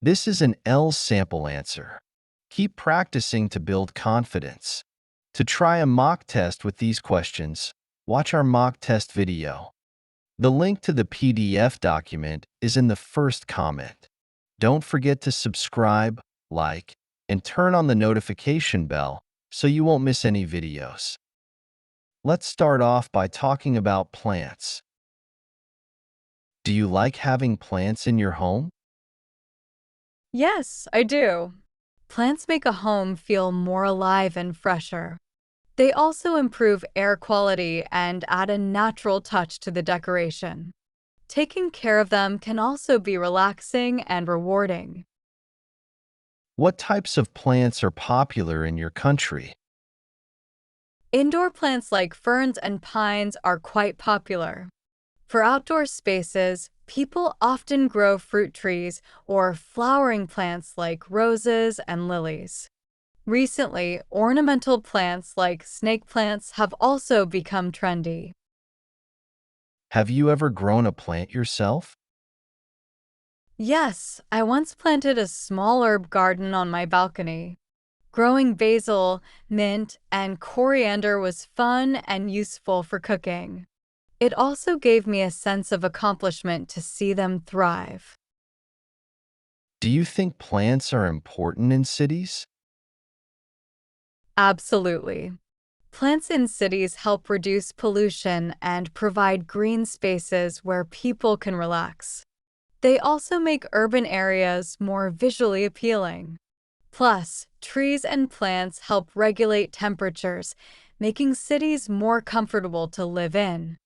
This is an L sample answer. Keep practicing to build confidence. To try a mock test with these questions, watch our mock test video. The link to the PDF document is in the first comment. Don't forget to subscribe, like, and turn on the notification bell so you won't miss any videos. Let's start off by talking about plants. Do you like having plants in your home? Yes, I do. Plants make a home feel more alive and fresher. They also improve air quality and add a natural touch to the decoration. Taking care of them can also be relaxing and rewarding. What types of plants are popular in your country? Indoor plants like ferns and pines are quite popular. For outdoor spaces, people often grow fruit trees or flowering plants like roses and lilies. Recently, ornamental plants like snake plants have also become trendy. Have you ever grown a plant yourself? Yes, I once planted a small herb garden on my balcony. Growing basil, mint, and coriander was fun and useful for cooking. It also gave me a sense of accomplishment to see them thrive. Do you think plants are important in cities? Absolutely. Plants in cities help reduce pollution and provide green spaces where people can relax. They also make urban areas more visually appealing. Plus, trees and plants help regulate temperatures, making cities more comfortable to live in.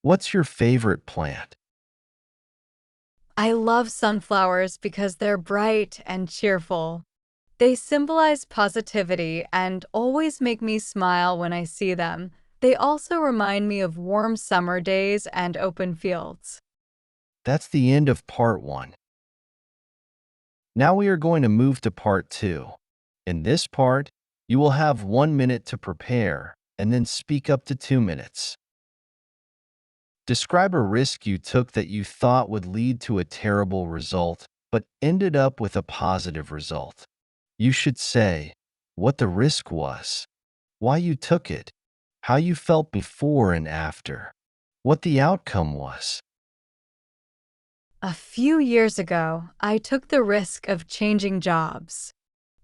What's your favorite plant? I love sunflowers because they're bright and cheerful. They symbolize positivity and always make me smile when I see them. They also remind me of warm summer days and open fields. That's the end of part 1. Now we are going to move to part 2. In this part, you will have 1 minute to prepare and then speak up to 2 minutes. Describe a risk you took that you thought would lead to a terrible result, but ended up with a positive result. You should say what the risk was, why you took it, how you felt before and after, what the outcome was. A few years ago, I took the risk of changing jobs.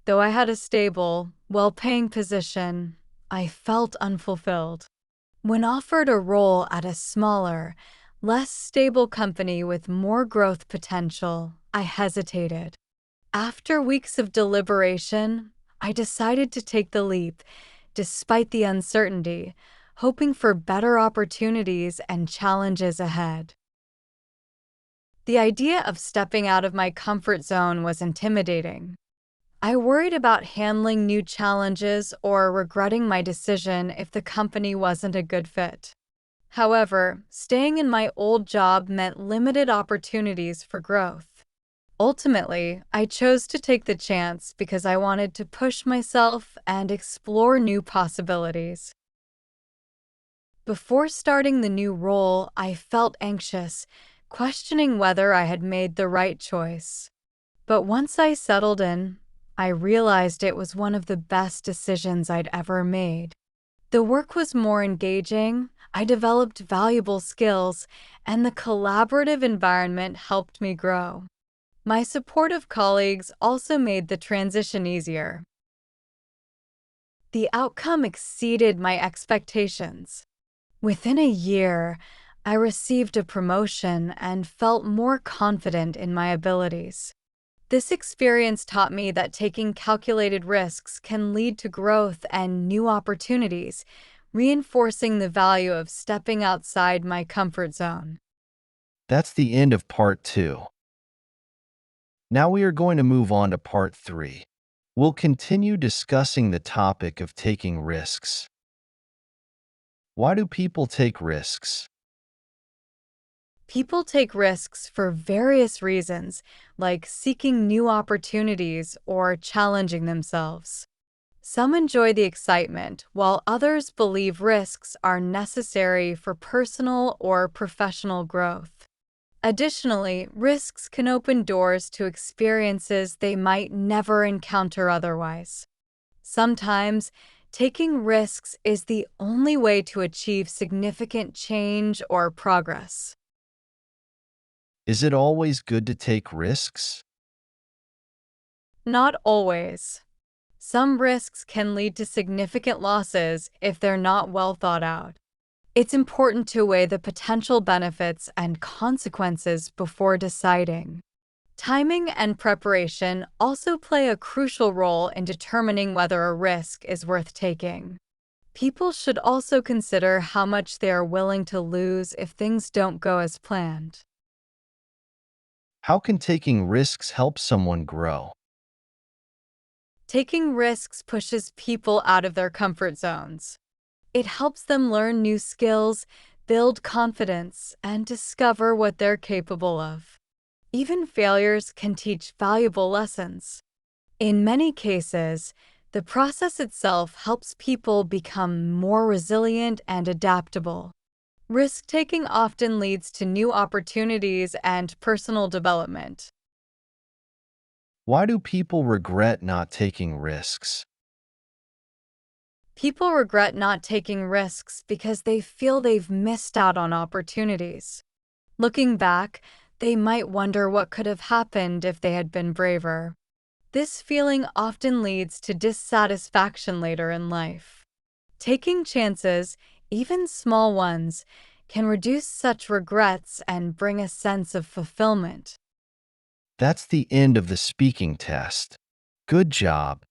Though I had a stable, well-paying position, I felt unfulfilled. When offered a role at a smaller, less stable company with more growth potential, I hesitated. After weeks of deliberation, I decided to take the leap, despite the uncertainty, hoping for better opportunities and challenges ahead. The idea of stepping out of my comfort zone was intimidating. I worried about handling new challenges or regretting my decision if the company wasn't a good fit. However, staying in my old job meant limited opportunities for growth. Ultimately, I chose to take the chance because I wanted to push myself and explore new possibilities. Before starting the new role, I felt anxious, questioning whether I had made the right choice. But once I settled in, I realized it was one of the best decisions I'd ever made. The work was more engaging, I developed valuable skills, and the collaborative environment helped me grow. My supportive colleagues also made the transition easier. The outcome exceeded my expectations. Within a year, I received a promotion and felt more confident in my abilities. This experience taught me that taking calculated risks can lead to growth and new opportunities, reinforcing the value of stepping outside my comfort zone. That's the end of part 2. Now we are going to move on to part 3. We'll continue discussing the topic of taking risks. Why do people take risks? People take risks for various reasons, like seeking new opportunities or challenging themselves. Some enjoy the excitement, while others believe risks are necessary for personal or professional growth. Additionally, risks can open doors to experiences they might never encounter otherwise. Sometimes, taking risks is the only way to achieve significant change or progress. Is it always good to take risks? Not always. Some risks can lead to significant losses if they're not well thought out. It's important to weigh the potential benefits and consequences before deciding. Timing and preparation also play a crucial role in determining whether a risk is worth taking. People should also consider how much they are willing to lose if things don't go as planned. How can taking risks help someone grow? Taking risks pushes people out of their comfort zones. It helps them learn new skills, build confidence, and discover what they're capable of. Even failures can teach valuable lessons. In many cases, the process itself helps people become more resilient and adaptable. Risk taking often leads to new opportunities and personal development. Why do people regret not taking risks? People regret not taking risks because they feel they've missed out on opportunities. Looking back, they might wonder what could have happened if they had been braver. This feeling often leads to dissatisfaction later in life. Taking chances, even small ones, can reduce such regrets and bring a sense of fulfillment. That's the end of the speaking test. Good job.